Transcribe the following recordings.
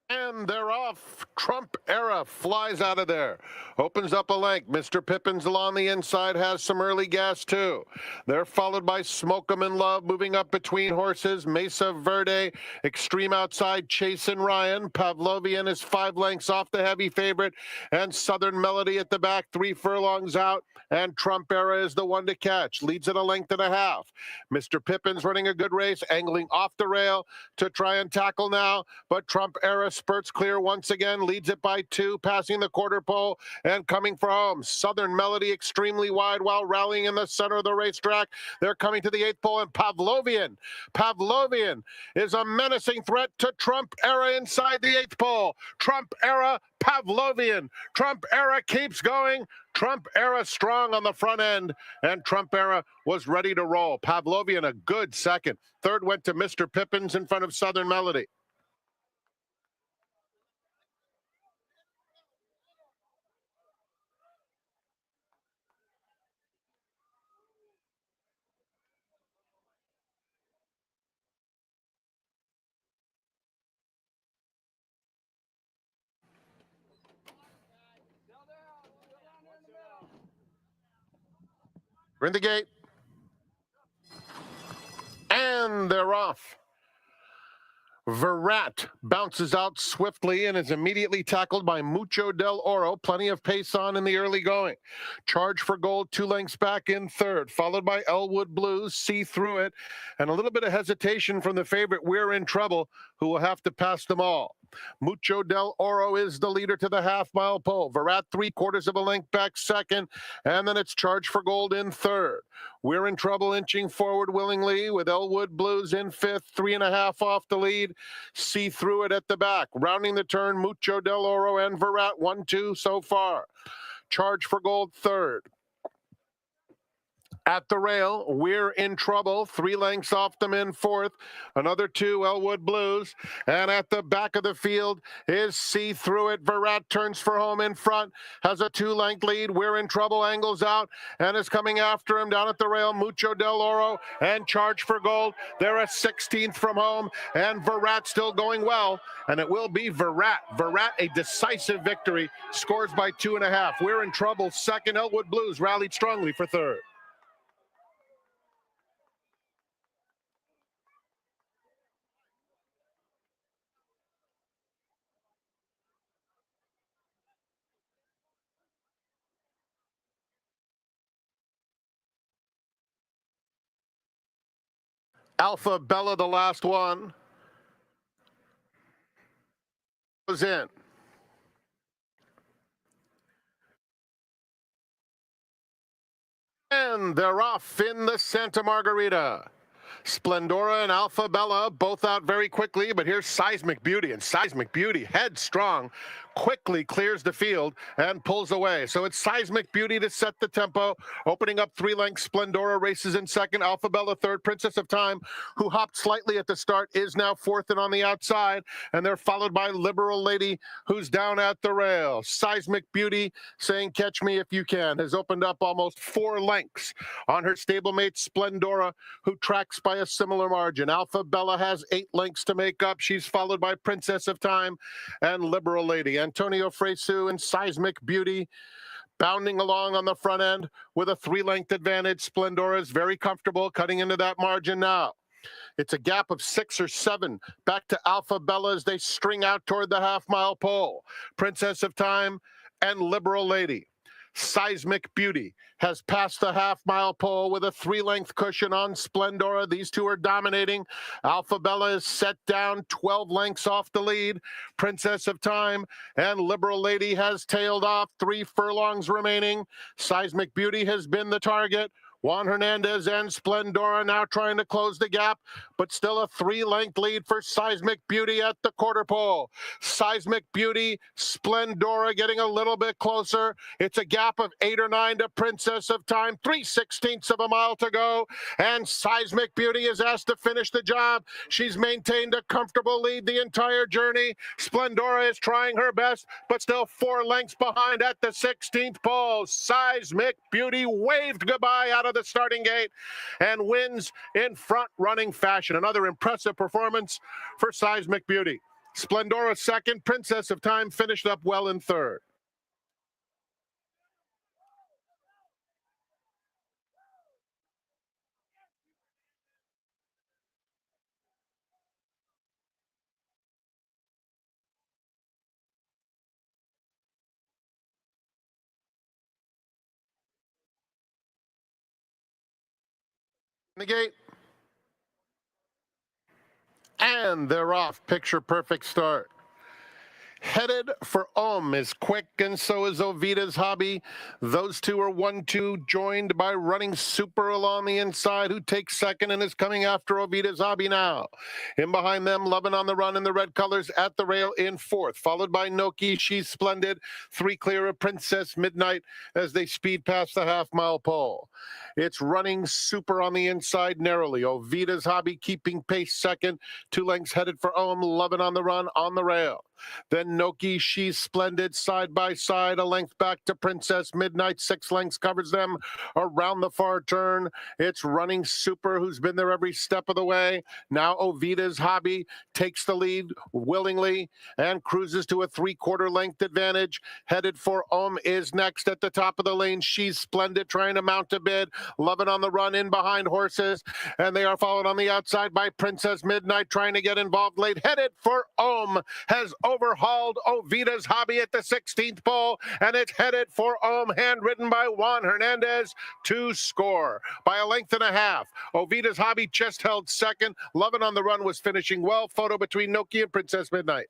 And they're off. Trump era flies out of there. Opens up a length. Mr. Pippins along the inside has some early gas, too. They're followed by Smoke 'em in Love, moving up between horses. Mesa Verde, Extreme outside, Chase and Ryan. Pavlovian is 5 lengths off the heavy favorite. And Southern Melody at the back, 3 furlongs out. And Trump era is the one to catch. Leads at a length and a half. Mr. Pippins running a good race, angling off the rail to try and tackle now. But Trump era spurts clear once again, leads it by 2, passing the quarter pole and coming for home. Southern Melody extremely wide while rallying in the center of the racetrack. They're coming to the 8th pole, and Pavlovian is a menacing threat to Trump era inside the 8th pole. Trump era, Pavlovian. Trump era keeps going. Trump era strong on the front end, and Trump era was ready to roll. Pavlovian a good second. Third went to Mr. Pippins in front of Southern Melody. We're in the gate. And they're off. Verrat bounces out swiftly and is immediately tackled by Mucho del Oro. Plenty of pace on in the early going. Charge for Gold 2 lengths back in third, followed by Elwood Blues, See Through It, and a little bit of hesitation from the favorite We're in Trouble, who will have to pass them all. Mucho del Oro is the leader to the half-mile pole. Verrat 3/4 of a length back second, and then it's Charge for Gold in third. We're in Trouble inching forward willingly with Elwood Blues in fifth, 3.5 off the lead. See Through It at the back. Rounding the turn, Mucho del Oro and Verrat 1-2 so far. Charge for Gold third. At the rail, We're in Trouble, 3 lengths off them in fourth. Another 2, Elwood Blues. And at the back of the field is See Through It. Verrat turns for home in front, has a 2-length lead. We're in Trouble, angles out, and is coming after him down at the rail. Mucho del Oro and Charge for Gold. They're a 16th from home, and Verrat still going well. And it will be Verrat. Verrat, a decisive victory, scores by 2.5. We're in Trouble, second. Elwood Blues rallied strongly for third. Alpha Bella, the last one, goes in. And they're off in the Santa Margarita. Splendora and Alpha Bella both out very quickly, but here's Seismic Beauty, and Seismic Beauty, headstrong, quickly clears the field and pulls away. So it's Seismic Beauty to set the tempo, opening up 3 lengths. Splendora races in second, Alpha Bella third. Princess of Time, who hopped slightly at the start, is now fourth and on the outside, and they're followed by Liberal Lady, who's down at the rail. Seismic Beauty, saying catch me if you can, has opened up almost 4 lengths on her stablemate Splendora, who tracks by a similar margin. Alpha Bella has 8 lengths to make up. She's followed by Princess of Time and Liberal Lady. Antonio Fresu and Seismic Beauty bounding along on the front end with a 3-length advantage. Splendora is very comfortable cutting into that margin now. It's a gap of 6 or 7 back to Alpha Bella as they string out toward the half-mile pole. Princess of Time and Liberal Lady. Seismic Beauty has passed the half-mile pole with a 3-length cushion on Splendora. These two are dominating. Alpha Bella is set down 12 lengths off the lead. Princess of Time and Liberal Lady has tailed off. 3 furlongs remaining. Seismic Beauty has been the target. Juan Hernandez and Splendora now trying to close the gap, but still a 3-length lead for Seismic Beauty at the quarter pole. Seismic Beauty, Splendora getting a little bit closer. It's a gap of 8 or 9 to Princess of Time. 3/16 of a mile to go, and Seismic Beauty is asked to finish the job. She's maintained a comfortable lead the entire journey. Splendora is trying her best, but still 4 lengths behind at the 16th pole. Seismic Beauty waved goodbye out of the starting gate and wins in front-running fashion. Another impressive performance for Seismic Beauty. Splendora second. Princess of Time finished up well in third. The gate. And they're off. Picture perfect start. Headed for is Quick, and so is Ovita's Hobby. Those two are 1-2, joined by Running Super along the inside, who takes second and is coming after Ovita's Hobby now. In behind them, Lovin' on the Run in the red colors at the rail in fourth, followed by Noki, She's Splendid, 3 clear of Princess Midnight as they speed past the half-mile pole. It's Running Super on the inside narrowly. Ovita's Hobby keeping pace second, 2 lengths headed for Lovin' on the Run on the rail. Then Noki, She's Splendid, side by side, a length back to Princess Midnight. 6 lengths covers them around the far turn. It's Running Super, who's been there every step of the way. Now Ovita's Hobby takes the lead willingly and cruises to a 3/4 length advantage. Headed for is next at the top of the lane. She's Splendid, trying to mount a bid. Lovin' on the Run in behind horses, and they are followed on the outside by Princess Midnight, trying to get involved late. Headed for has overhauled Ovita's Hobby at the 16th pole, and it's headed for handridden by Juan Hernandez to score by a length and a half. Ovita's Hobby just held second. Lovin' on the Run was finishing well. Photo between Noki and Princess Midnight.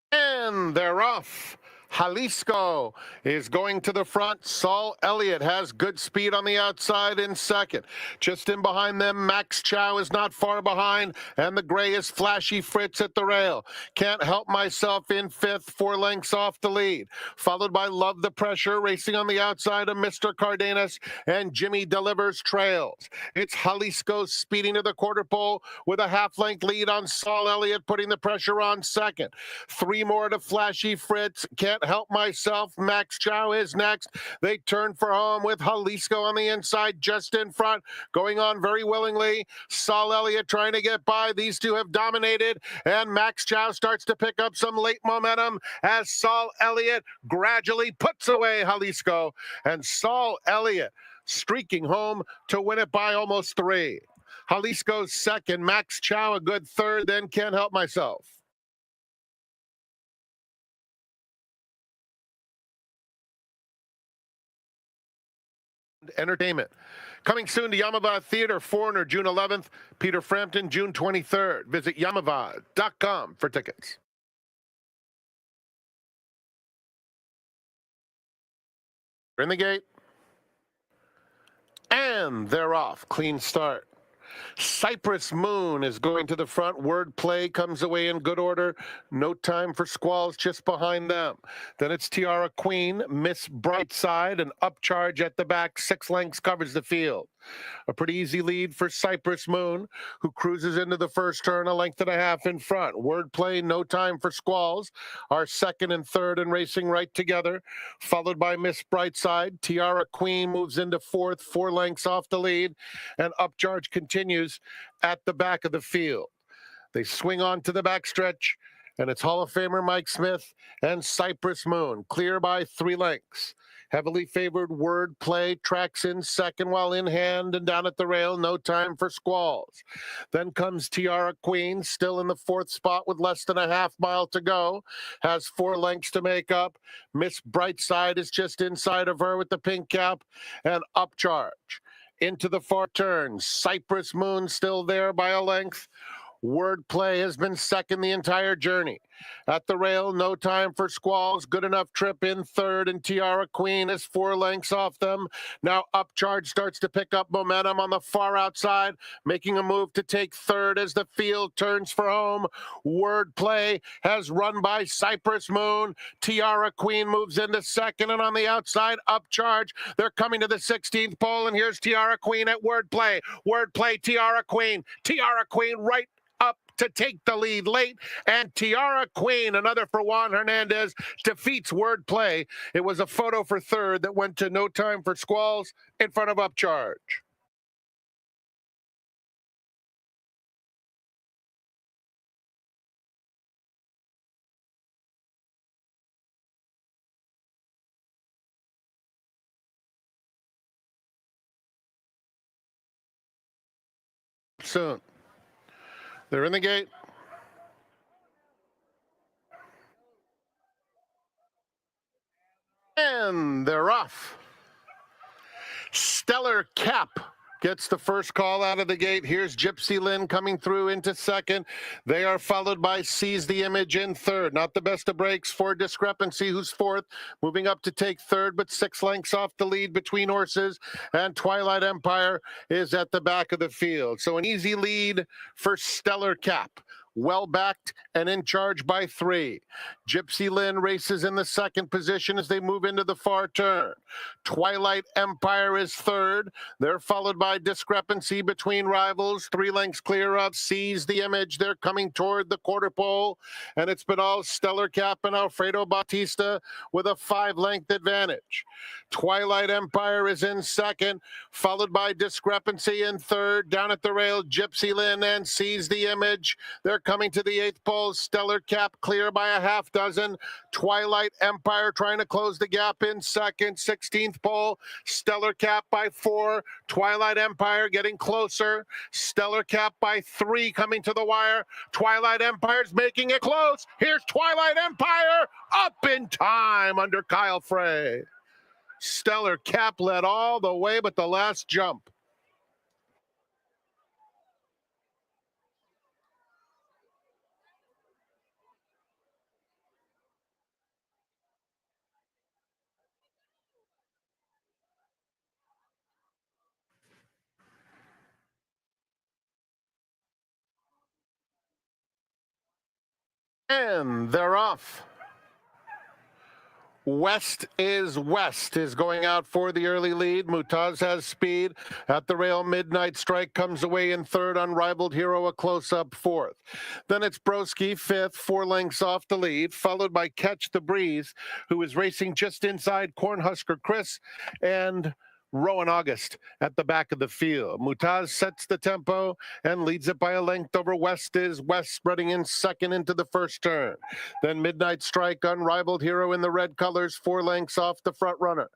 And they're off. Jalisco is going to the front. Saul Elliott has good speed on the outside in second. Just in behind them, Max Chow is not far behind, and the gray is Flashy Fritz at the rail. Can't Help Myself in fifth, 4 lengths off the lead. Followed by Love the Pressure, racing on the outside of Mr. Cardenas, and Jimmy Delivers trails. It's Jalisco speeding to the quarter pole with a half-length lead on Saul Elliott, putting the pressure on second. 3 more to Flashy Fritz. Can't Help Myself. Max Chow is next. They turn for home with Jalisco on the inside, just in front, going on very willingly. Saul Elliott trying to get by. These two have dominated, and Max Chow starts to pick up some late momentum as Saul Elliott gradually puts away Jalisco, and Saul Elliott streaking home to win it by almost 3. Jalisco's second, Max Chow a good third, then Can't Help Myself. Entertainment. Coming soon to Yamava Theater, Foreigner, June 11th. Peter Frampton, June 23rd. Visit yamava.com for tickets. In the gate. And they're off. Clean start. Cypress Moon is going to the front. Wordplay comes away in good order. No Time for Squalls just behind them. Then it's Tiara Queen, Miss Brightside, and Upcharge at the back. 6 lengths covers the field. A pretty easy lead for Cypress Moon, who cruises into the first turn a length and a half in front. Wordplay, No Time for Squalls, are second and third and racing right together, followed by Miss Brightside. Tiara Queen moves into fourth, 4 lengths off the lead, and Upcharge continues at the back of the field. They swing on to the backstretch, and it's Hall of Famer Mike Smith and Cypress Moon, clear by 3 lengths. Heavily favored Wordplay tracks in second while in hand, and down at the rail, No Time for Squalls. Then comes Tiara Queen, still in the 4th spot with less than a half mile to go, has 4 lengths to make up. Miss Brightside is just inside of her with the pink cap, and Upcharge. Into the far turn, Cypress Moon still there by a length. Wordplay has been second the entire journey. At the rail, No Time for Squalls. Good Enough Trip in third, and Tiara Queen is 4 lengths off them. Now Upcharge starts to pick up momentum on the far outside, making a move to take third as the field turns for home. Wordplay has run by Cypress Moon. Tiara Queen moves into second, and on the outside, Upcharge. They're coming to the 16th pole, and here's Tiara Queen at Wordplay. Wordplay, Tiara Queen. Tiara Queen right up to take the lead late, and Tiara Queen, another for Juan Hernandez, defeats Wordplay. It was a photo for third that went to No Time for Squalls in front of Upcharge. Soon. They're in the gate. And they're off. Stellar Cap gets the first call out of the gate. Here's Gypsy Lynn coming through into second. They are followed by Seize the Image in third. Not the best of breaks for Discrepancy, who's fourth, moving up to take third, but 6 lengths off the lead between horses. And Twilight Empire is at the back of the field. So an easy lead for Stellar Cap. Well backed and in charge by 3. Gypsy Lynn races in the second position as they move into the far turn. Twilight Empire is third. They're followed by Discrepancy between rivals. 3 lengths clear of Seize the Image. They're coming toward the quarter pole. And it's been all Stellar Cap and Alfredo Bautista with a 5-length advantage. Twilight Empire is in second, followed by Discrepancy in third. Down at the rail, Gypsy Lynn and Seize the Image. They're coming to the 8th pole. Stellar Cap clear by a half dozen. Twilight Empire trying to close the gap in second. 16th pole. Stellar Cap by 4. Twilight Empire getting closer. Stellar Cap by 3 coming to the wire. Twilight Empire's making it close. Here's Twilight Empire up in time under Kyle Frey. Stellar Cap led all the way but the last jump. And they're off. West is going out for the early lead. Mutaz has speed. At the rail, Midnight Strike comes away in third. Unrivaled Hero a close-up fourth. Then it's Broski fifth, 4 lengths off the lead, followed by Catch the Breeze, who is racing just inside Cornhusker Chris and Rowan August at the back of the field. Mutaz sets the tempo and leads it by a length over West is spreading in second into the first turn. Then Midnight Strike, Unrivaled Hero in the red colors, 4 lengths off the front runner.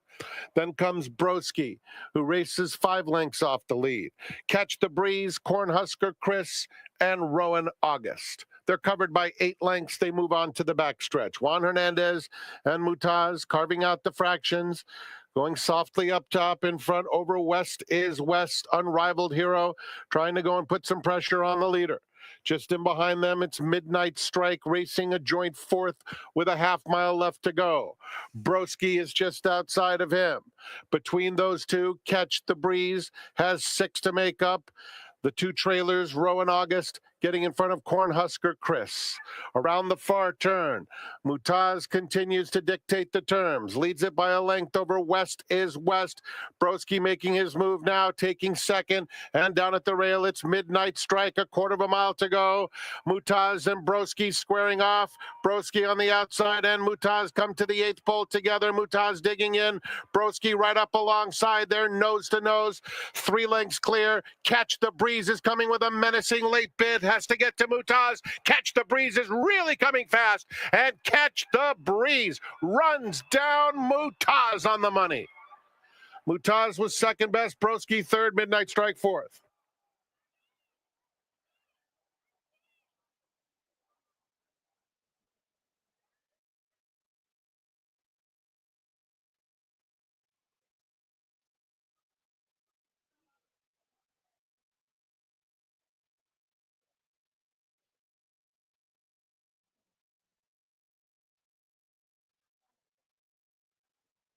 Then comes Broski, who races 5 lengths off the lead. Catch the Breeze, Cornhusker Chris, and Rowan August. They're covered by 8 lengths. They move on to the backstretch. Juan Hernandez and Mutaz carving out the fractions. Going softly up top in front over West is Unrivaled Hero, trying to go and put some pressure on the leader. Just in behind them, it's Midnight Strike racing a joint fourth with a half-mile left to go. Broski is just outside of him. Between those two, Catch the Breeze has 6 to make up. The 2 trailers, Rowan August, getting in front of Cornhusker Chris. Around the far turn, Mutaz continues to dictate the terms. Leads it by a length over West is Broski making his move now, taking second. And down at the rail, it's Midnight Strike, a quarter of a mile to go. Mutaz and Broski squaring off. Broski on the outside and Mutaz come to the 8th pole together. Mutaz digging in. Broski right up alongside there, nose to nose. 3 lengths clear. Catch the Breeze is coming with a menacing late bid. Has to get to Mutaz. Catch the Breeze is really coming fast. And Catch the Breeze runs down Mutaz on the money. Mutaz was second best. Broski third. Midnight Strike fourth.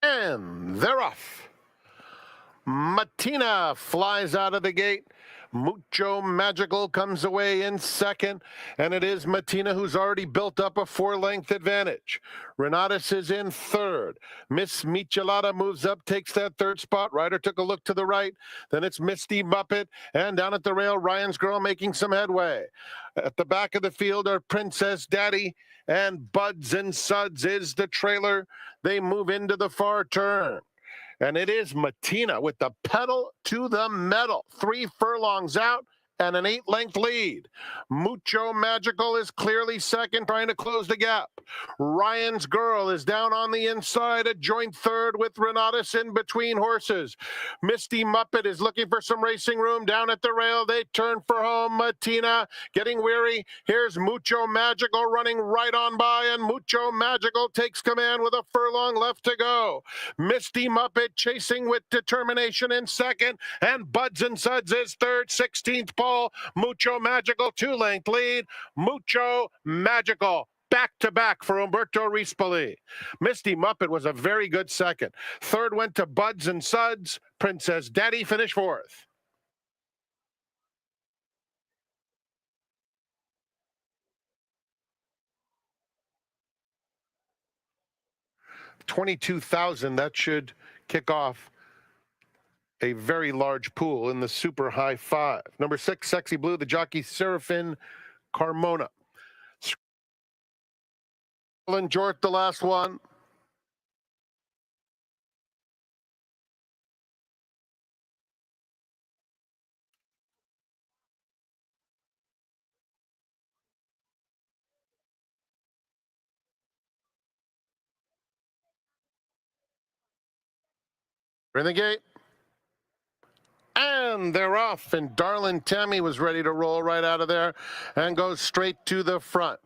And they're off. Matina flies out of the gate. Mucho Magical comes away in second, and it is Matina who's already built up a 4-length advantage. Renatus is in third. Miss Michelada moves up, takes that third spot. Ryder took a look to the right. Then it's Misty Muppet, and down at the rail, Ryan's Girl making some headway. At the back of the field are Princess Daddy, and Buds and Suds is the trailer. They move into the far turn. And it is Matina with the pedal to the metal. 3 furlongs out and an 8-length lead. Mucho Magical is clearly second, trying to close the gap. Ryan's Girl is down on the inside, a joint third with Renatus in between horses. Misty Muppet is looking for some racing room down at the rail. They turn for home. Matina getting weary. Here's Mucho Magical running right on by, and Mucho Magical takes command with a furlong left to go. Misty Muppet chasing with determination in second, and Buds and Suds is third. 16th pole. Mucho Magical 2-length lead. Mucho Magical back-to-back for Umberto Rispoli. Misty Muppet was a very good second. Third went to Buds and Suds. Princess Daddy finished fourth. $22,000, that should kick off a very large pool in the super high five. Number 6, Sexy Blue, the jockey Serafin Carmona. And Jort, the last one. In the gate. And they're off, and Darlin Tammy was ready to roll right out of there and goes straight to the front.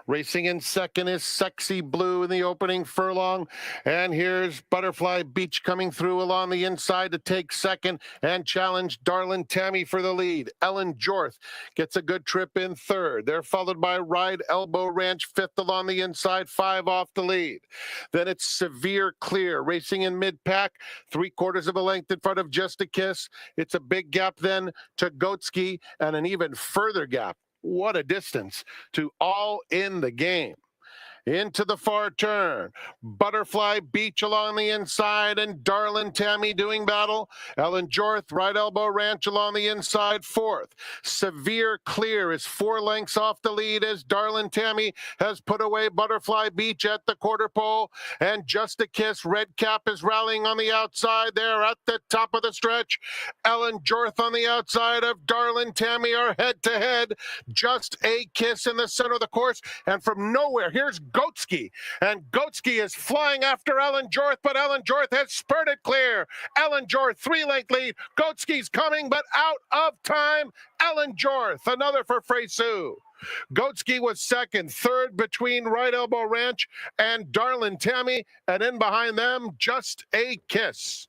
Racing in second is Sexy Blue in the opening furlong. And here's Butterfly Beach coming through along the inside to take second and challenge Darlin Tammy for the lead. Ellen Jorth gets a good trip in third. They're followed by Ride Elbow Ranch fifth along the inside, 5 off the lead. Then it's Severe Clear racing in mid-pack, 3/4 of a length in front of Just a Kiss. It's a big gap then to Goatski and an even further gap. What a distance to All in the Game. Into the far turn. Butterfly Beach along the inside, and Darlin Tammy doing battle. Ellen Jorth, Right Elbow Ranch along the inside, fourth. Severe Clear is 4 lengths off the lead as Darlin Tammy has put away Butterfly Beach at the quarter pole. And Just a Kiss, Red Cap is rallying on the outside there at the top of the stretch. Ellen Jorth on the outside of Darlin Tammy are head-to-head. Just a Kiss in the center of the course, and from nowhere, here's Goatski, and Goatski is flying after Ellen Jorth, but Ellen Jorth has spurted clear. Ellen Jorth, 3-length lead. Goatski's coming, but out of time. Ellen Jorth, another for Freysu. Goatski was second, third between Right Elbow Ranch and Darlin Tammy, and in behind them, Just a Kiss.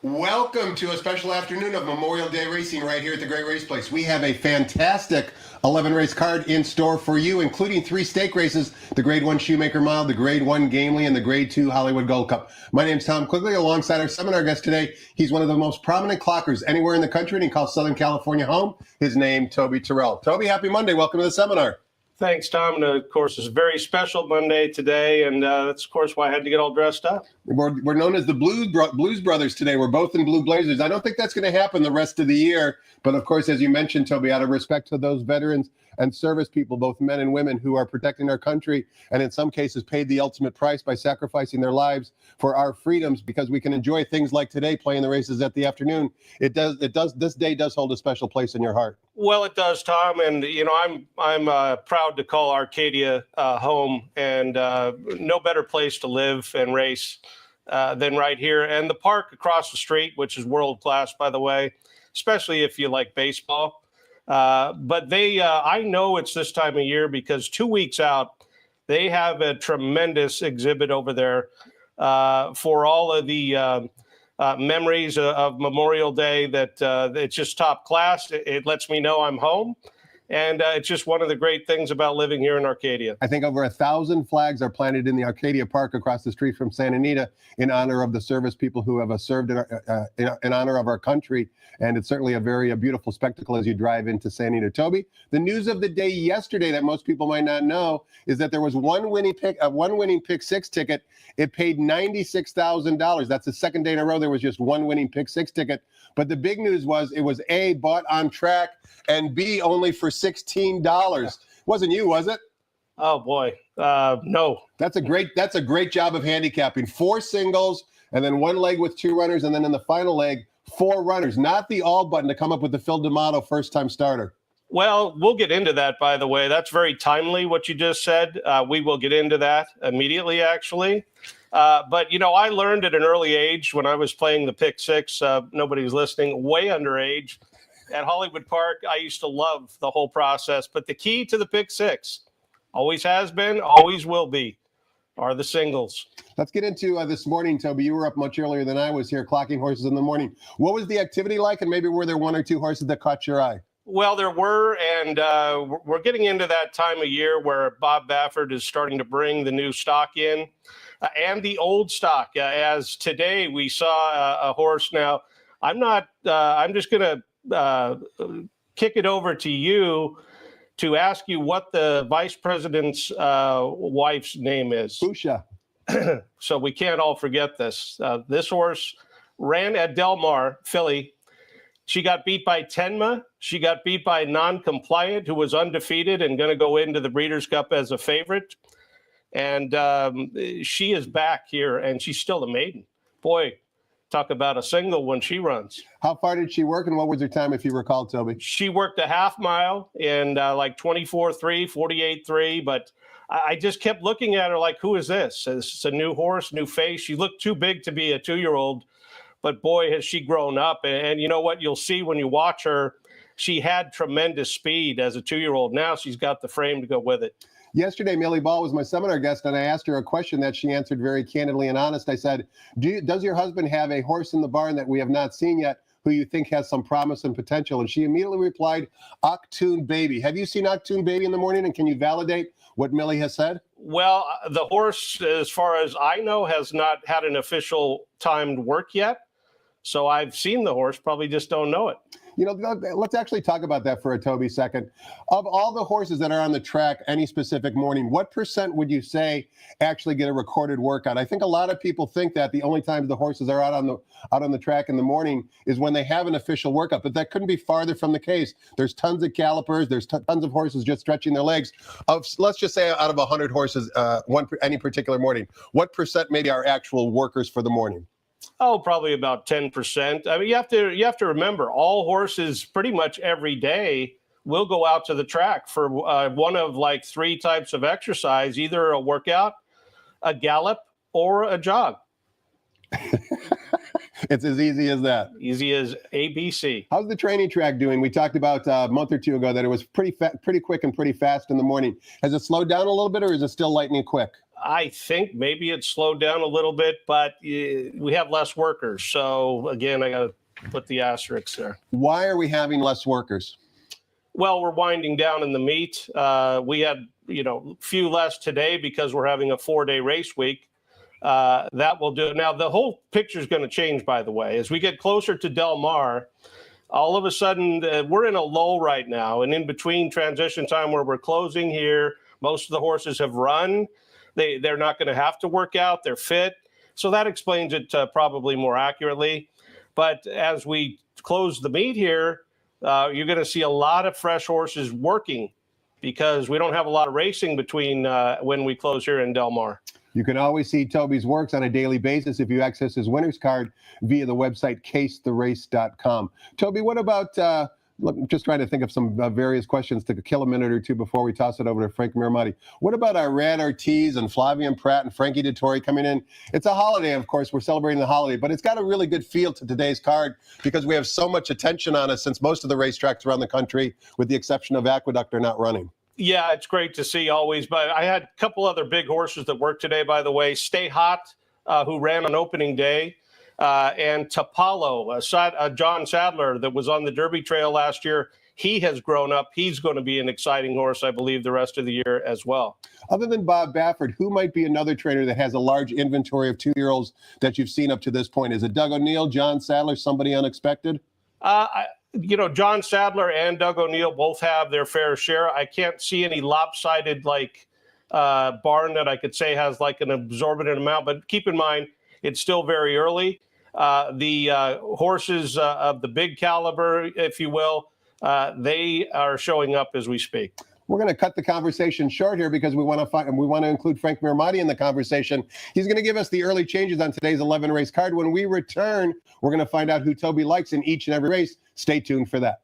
Welcome to a special afternoon of Memorial Day racing right here at the Great Race Place. We have a fantastic 11-race card in store for you, including 3 stake races, the Grade 1 Shoemaker Mile, the Grade 1 Gamely, and the Grade 2 Hollywood Gold Cup. My name's Tom Quigley, alongside our seminar guest today. He's one of the most prominent clockers anywhere in the country, and he calls Southern California home. His name, Toby Turrell. Toby, happy Monday. Welcome to the seminar. Thanks, Tom. And of course, it's a very special Monday today, and that's, of course, why I had to get all dressed up. We're known as the Blues Brothers today. We're both in blue blazers. I don't think that's going to happen the rest of the year. But, of course, as you mentioned, Toby, out of respect to those veterans and service people, both men and women, who are protecting our country and in some cases paid the ultimate price by sacrificing their lives for our freedoms, because we can enjoy things like today, playing the races at the afternoon. This day does hold a special place in your heart. Well, it does, Tom. And, you know, I'm proud to call Arcadia home, and no better place to live and race than right here. And the park across the street, which is world class, by the way, especially if you like baseball. But I know it's this time of year because 2 weeks out, they have a tremendous exhibit over there for all of the memories of Memorial Day that it's just top class. It lets me know I'm home. And it's just one of the great things about living here in Arcadia. I think over 1,000 flags are planted in the Arcadia Park across the street from Santa Anita in honor of the service people who have served in honor of our country. And it's certainly a very beautiful spectacle as you drive into Santa Anita. Toby, the news of the day yesterday that most people might not know is that there was one winning pick six ticket. It paid $96,000. That's the second day in a row there was just one winning pick six ticket. But the big news was it was A, bought on track, and B, only for $16. Wasn't you, was it? Oh boy, no. That's a great job of handicapping. 4 singles, and then 1 leg with 2 runners, and then in the final leg, 4 runners. Not the all button to come up with the Phil D'Amato first-time starter. Well, we'll get into that, by the way. That's very timely, what you just said. We will get into that immediately, actually. But, you know, I learned at an early age when I was playing the pick six, nobody's listening, way underage. At Hollywood Park, I used to love the whole process. But the key to the pick six, always has been, always will be, are the singles. Let's get into this morning, Toby. You were up much earlier than I was here, clocking horses in the morning. What was the activity like, and maybe were there 1 or 2 horses that caught your eye? Well, there were, and we're getting into that time of year where Bob Baffert is starting to bring the new stock in and the old stock. As today we saw a horse. Now, I'm just going to kick it over to you to ask you what the vice president's wife's name is. Busha. So we can't all forget this. This horse ran at Del Mar, Philly. She got beat by Tenma. She got beat by Non-Compliant, who was undefeated and going to go into the Breeders' Cup as a favorite. And she is back here, and she's still a maiden. Boy, talk about a single when she runs. How far did she work, and what was her time, if you recall, Toby? She worked a half mile in like 24.3, 48.3, but I just kept looking at her like, who is this? It's a new horse, new face. She looked too big to be a 2-year-old, but boy, has she grown up. And you know what you'll see when you watch her, she had tremendous speed as a 2-year-old. Now she's got the frame to go with it. Yesterday, Millie Ball was my seminar guest, and I asked her a question that she answered very candidly and honest. I said, does your husband have a horse in the barn that we have not seen yet who you think has some promise and potential? And she immediately replied, Octoon Baby. Have you seen Octoon Baby in the morning, and can you validate what Millie has said? Well, the horse, as far as I know, has not had an official timed work yet. So I've seen the horse, probably just don't know it. You know, let's actually talk about that for a Toby second. Of all the horses that are on the track any specific morning, what % would you say actually get a recorded workout? I think a lot of people think that the only time the horses are out on the track in the morning is when they have an official workout, but that couldn't be farther from the case. There's tons of gallopers, there's tons of horses just stretching their legs. Let's just say out of 100 horses, any particular morning, what % maybe are actual workers for the morning? Oh, probably about 10%. I mean, you have to remember, all horses pretty much every day will go out to the track for one of like 3 types of exercise, either a workout, a gallop, or a jog. It's as easy as that. Easy as ABC. How's the training track doing? We talked about a month or 2 ago that it was pretty quick and pretty fast in the morning. Has it slowed down a little bit, or is it still lightning quick? I think maybe it's slowed down a little bit, but we have less workers. So again, I got to put the asterisk there. Why are we having less workers? Well, we're winding down in the meet. We had, few less today because we're having a 4-day race week. That will do it. Now, the whole picture is going to change, by the way. As we get closer to Del Mar, all of a sudden, we're in a lull right now. And in between transition time where we're closing here, most of the horses have run. They're not going to have to work out. They're fit. So that explains it probably more accurately. But as we close the meet here, you're going to see a lot of fresh horses working because we don't have a lot of racing between when we close here in Del Mar. You can always see Toby's works on a daily basis if you access his winner's card via the website casetherace.com. Toby, what about, look, I'm just trying to think of some various questions to kill a minute or two before we toss it over to Frank Miramati. What about our Rad Ortiz and Flavian Pratt and Frankie Dettori coming in? It's a holiday, of course, we're celebrating the holiday, but it's got a really good feel to today's card because we have so much attention on us since most of the racetracks around the country, with the exception of Aqueduct, are not running. Yeah, it's great to see always. But I had a couple other big horses that worked today, by the way. Stay Hot, who ran on opening day, and Tapalo, John Sadler, that was on the Derby Trail last year. He has grown up. He's going to be an exciting horse, I believe, the rest of the year as well. Other than Bob Baffert, who might be another trainer that has a large inventory of 2-year-olds that you've seen up to this point? Is it Doug O'Neill, John Sadler, somebody unexpected? John Sadler and Doug O'Neill both have their fair share. I can't see any lopsided barn that I could say has like an exorbitant amount, but keep in mind, it's still very early. The horses of the big caliber, if you will, they are showing up as we speak. We're going to cut the conversation short here because we want to include Frank Miramati in the conversation. He's going to give us the early changes on today's 11-race card. When we return, we're going to find out who Toby likes in each and every race. Stay tuned for that.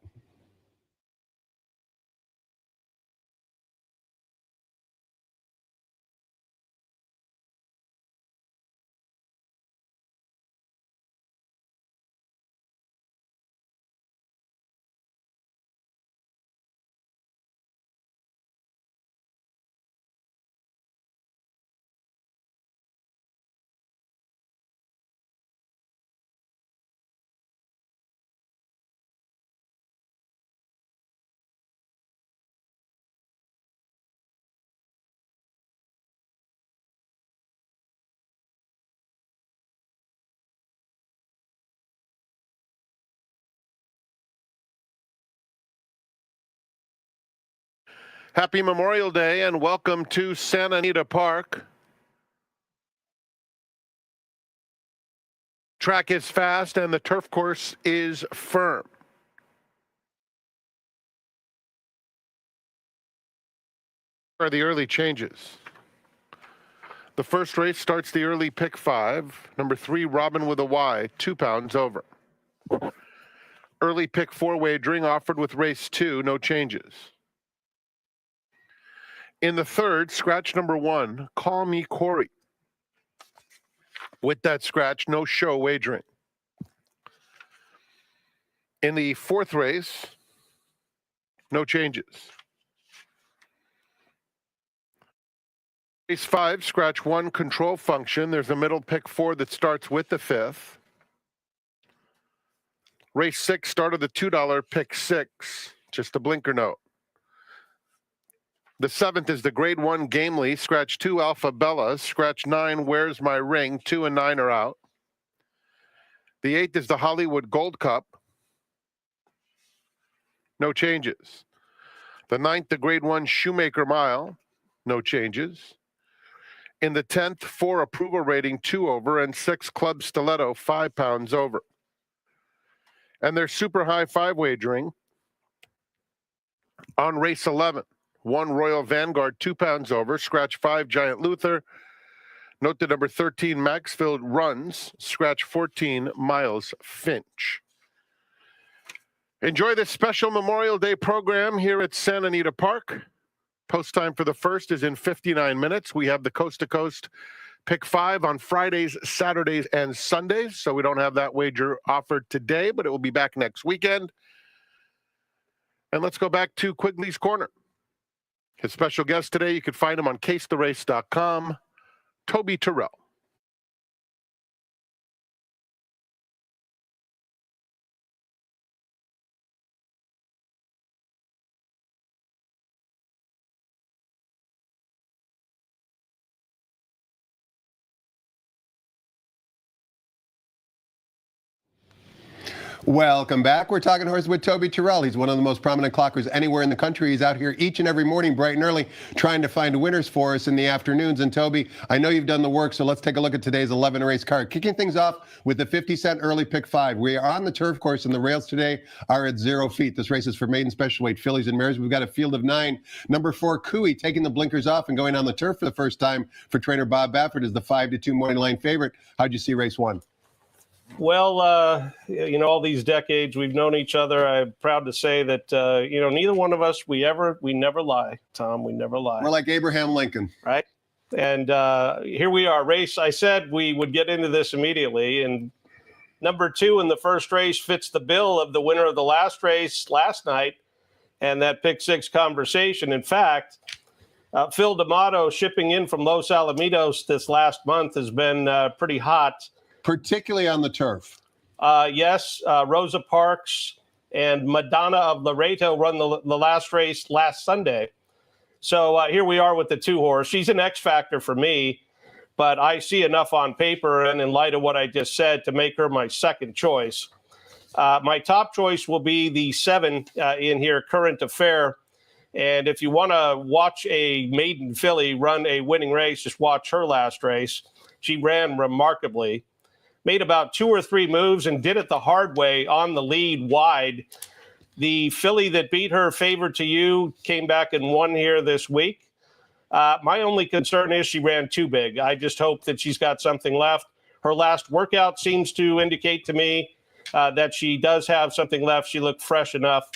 Happy Memorial Day and welcome to Santa Anita Park. Track is fast and the turf course is firm. Here are the early changes. The first race starts the early pick 5. Number 3, Robin with a Y, 2 pounds over. Early pick 4 wagering offered with race 2, no changes. In the third, scratch number 1, Call Me Corey. With that scratch, no show wagering. In the fourth race, no changes. Race 5, scratch 1, Control Function. There's a middle pick 4 that starts with the 5th. Race 6, start of the $2 pick 6, just a blinker note. The 7th is the grade 1 Gamely, scratch 2 Alpha Bella, scratch 9 Where's My Ring, 2 and 9 are out. The 8th is the Hollywood Gold Cup, no changes. The 9th, the grade 1 Shoemaker Mile, no changes. In the 10th, 4 Approval Rating, 2 over, and 6 Club Stiletto, 5 pounds over. And there's super high 5 wagering on race 11. 1 Royal Vanguard, 2 pounds over. Scratch 5 Giant Luther. Note that number 13 Maxfield runs. Scratch 14 Miles Finch. Enjoy this special Memorial Day program here at Santa Anita Park. Post time for the first is in 59 minutes. We have the Coast to Coast pick 5 on Fridays, Saturdays, and Sundays. So we don't have that wager offered today, but it will be back next weekend. And let's go back to Quigley's Corner. His special guest today, you can find him on casetherace.com. Toby Turrell. Welcome back. We're talking horses with Toby Turrell. He's one of the most prominent clockers anywhere in the country. He's out here each and every morning, bright and early, trying to find winners for us in the afternoons. And Toby, I know you've done the work, so let's take a look at today's 11 race card. Kicking things off with the 50-cent early pick 5. We are on the turf course, and the rails today are at 0 feet. This race is for maiden special weight fillies and mares. We've got a field of 9. Number 4, Quigley, taking the blinkers off and going on the turf for the first time for trainer Bob Baffert, is the 5-2 morning line favorite. How'd you see race 1? Well, all these decades we've known each other, I'm proud to say that, neither one of us, we never lie, Tom. We never lie. We're like Abraham Lincoln. Right. And here we are. Race, I said we would get into this immediately. And number 2 in the first race fits the bill of the winner of the last race last night and that pick 6 conversation. In fact, Phil D'Amato shipping in from Los Alamitos this last month has been pretty hot. Particularly on the turf. Yes, Rosa Parks and Madonna of Loreto run the last race last Sunday. So here we are with the 2-horse. She's an X factor for me, but I see enough on paper and in light of what I just said to make her my second choice. My top choice will be the 7 in here, Current Affair. And if you want to watch a maiden filly run a winning race, just watch her last race. She ran remarkably. Made about 2 or 3 moves and did it the hard way on the lead wide. The filly that beat her, Favor to You, came back and won here this week. My only concern is she ran too big. I just hope that she's got something left. Her last workout seems to indicate to me that she does have something left. She looked fresh enough.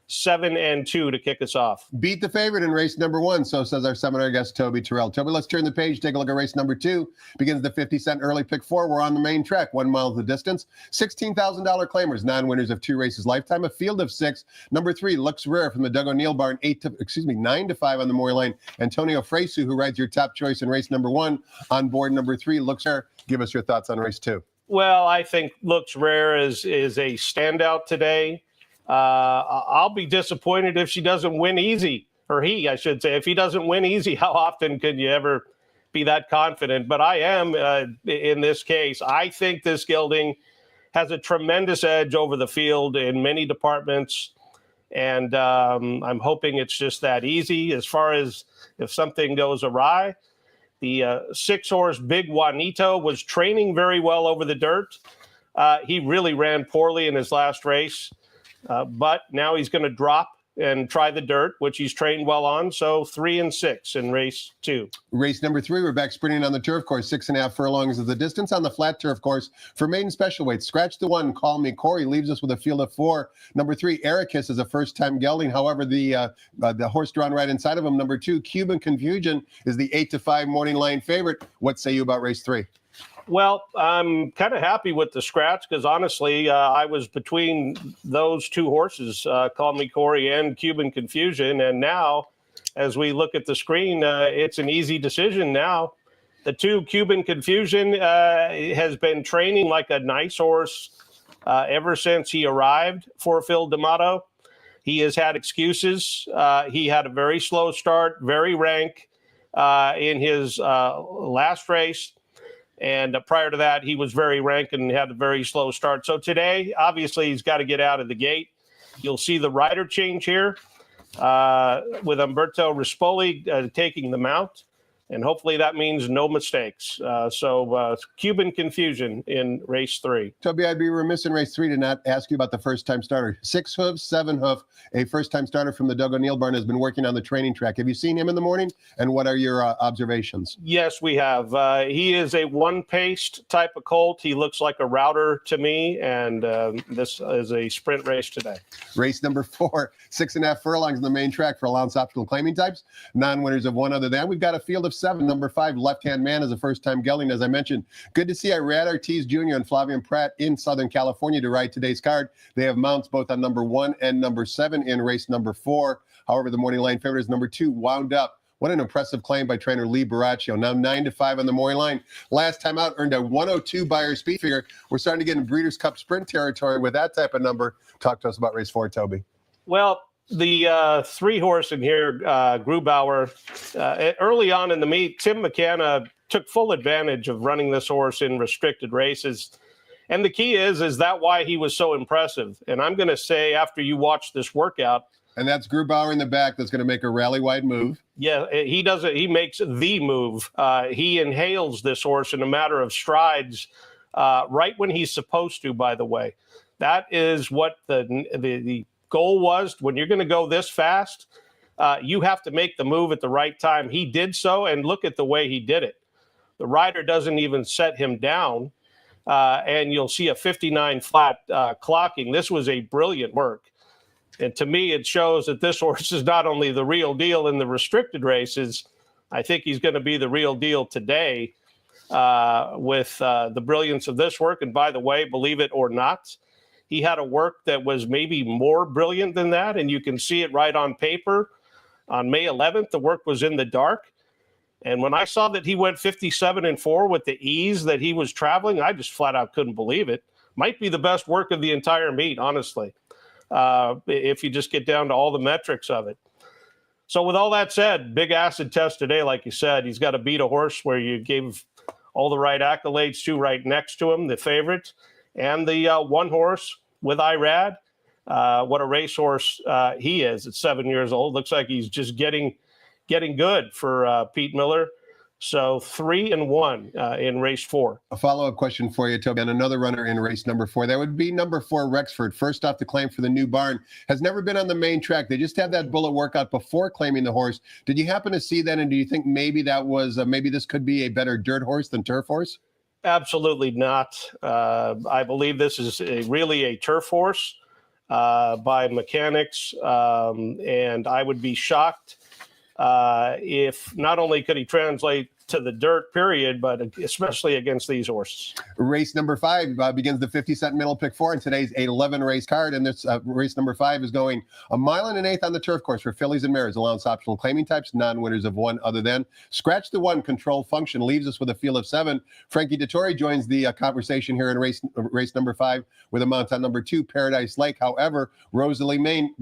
7-2 to kick us off. Beat the favorite in race number 1, so says our seminar guest, Toby Turrell. Toby, let's turn the page, take a look at race number 2. Begins the 50-cent early pick 4. We're on the main track, 1 mile is the distance. $16,000 claimers, non-winners of 2 races lifetime. A field of 6. Number 3, Looks Rare from the Doug O'Neill barn, 9-5 on the Moore line. Antonio Fresu, who rides your top choice in race number 1, on board number 3, Looks Rare. Give us your thoughts on race 2. Well, I think Looks Rare is a standout today. I'll be disappointed if she doesn't win easy, or he, I should say. If he doesn't win easy, how often could you ever be that confident? But I am in this case. I think this gelding has a tremendous edge over the field in many departments, and I'm hoping it's just that easy. As far as if something goes awry, the 6-horse Big Juanito was training very well over the dirt. He really ran poorly in his last race. But now he's going to drop and try the dirt, which he's trained well on. So 3-6 in race 2. Race number 3, we're back sprinting on the turf course. 6.5 furlongs is the distance on the flat turf course for maiden special weight. Scratch the 1, Call Me Corey, leaves us with a field of 4. Number 3, Ericus is a first-time gelding. However, the horse drawn right inside of him, number 2, Cuban Confusion, is the 8-5 morning line favorite. What say you about race 3? Well, I'm kind of happy with the scratch because honestly, I was between those 2 horses, Call Me Corey and Cuban Confusion. And now, as we look at the screen, it's an easy decision now. The 2, Cuban Confusion, has been training like a nice horse ever since he arrived for Phil D'Amato. He has had excuses. He had a very slow start, very rank in his last race. And prior to that, he was very rank and had a very slow start. So today, obviously, he's got to get out of the gate. You'll see the rider change here with Umberto Rispoli taking the mount. And hopefully that means no mistakes. So Cuban Confusion in race 3. Toby, I'd be remiss in race 3 to not ask you about the first-time starter. 6 hoof, 7 hoof, a first-time starter from the Doug O'Neill barn has been working on the training track. Have you seen him in the morning? And what are your observations? Yes, we have. He is a one-paced type of colt. He looks like a router to me, and this is a sprint race today. Race number 4, 6.5 furlongs in the main track for allowance optional claiming types. Non-winners of 1 other than. We've got a field of 7. Number 5, Left Hand Man, is a first-time gelding, as I mentioned. Good to see Irad Ortiz Jr. and Flavian Pratt in Southern California to ride today's card. They have mounts both on number 1 and number 7 in race number 4. However, the morning line favorite is number 2, Wound Up. What an impressive claim by trainer Lee Baraccio. Now 9-5 on the Maury line. Last time out, earned a 102 Beyer speed figure. We're starting to get in Breeders' Cup Sprint territory with that type of number. Talk to us about race 4, Toby. Well, the 3 horse in here, Grubauer, early on in the meet, Tim McKenna took full advantage of running this horse in restricted races. And the key is that why he was so impressive? And I'm going to say, after you watch this workout. And that's Grubauer in the back that's going to make a rally-wide move. Yeah, he does it. He makes the move. He inhales this horse in a matter of strides, right when he's supposed to, by the way. That is what the goal was. When you're going to go this fast, you have to make the move at the right time. He did so, and look at the way he did it. The rider doesn't even set him down, and you'll see a 59 flat clocking. This was a brilliant work. And to me, it shows that this horse is not only the real deal in the restricted races, I think he's going to be the real deal today with the brilliance of this work. And by the way, believe it or not, he had a work that was maybe more brilliant than that. And you can see it right on paper. On May 11th, the work was in the dark. And when I saw that he went 57-4 with the ease that he was traveling, I just flat out couldn't believe it. Might be the best work of the entire meet, honestly, if you just get down to all the metrics of it. So with all that said, big acid test today, like you said. He's got to beat a horse where you gave all the right accolades to right next to him, the favorite, and the one horse with Irad. What a racehorse he is at 7 years old. Looks like he's just getting good for Pete Miller. So 3-1 in race 4. A follow-up question for you, Toby, on another runner in race number 4. That would be number 4, Rexford. First off, the claim for the new barn. Has never been on the main track. They just had that bullet workout before claiming the horse. Did you happen to see that? And do you think maybe that was, maybe this could be a better dirt horse than turf horse? Absolutely not. I believe this is really a turf horse by mechanics. And I would be shocked if not only could he translate to the dirt, period, but especially against these horses. Race number 5 begins the 50-cent middle pick 4 in today's 11-race card. And this race number 5 is going 1.125 miles on the turf course for fillies and mares, allowance optional claiming types, non-winners of 1 other than. Scratch the 1, control function, leaves us with a field of 7. Frankie Dettori joins the conversation here in race number 5 with a mount on number 2, Paradise Lake. However, Rosalie Main,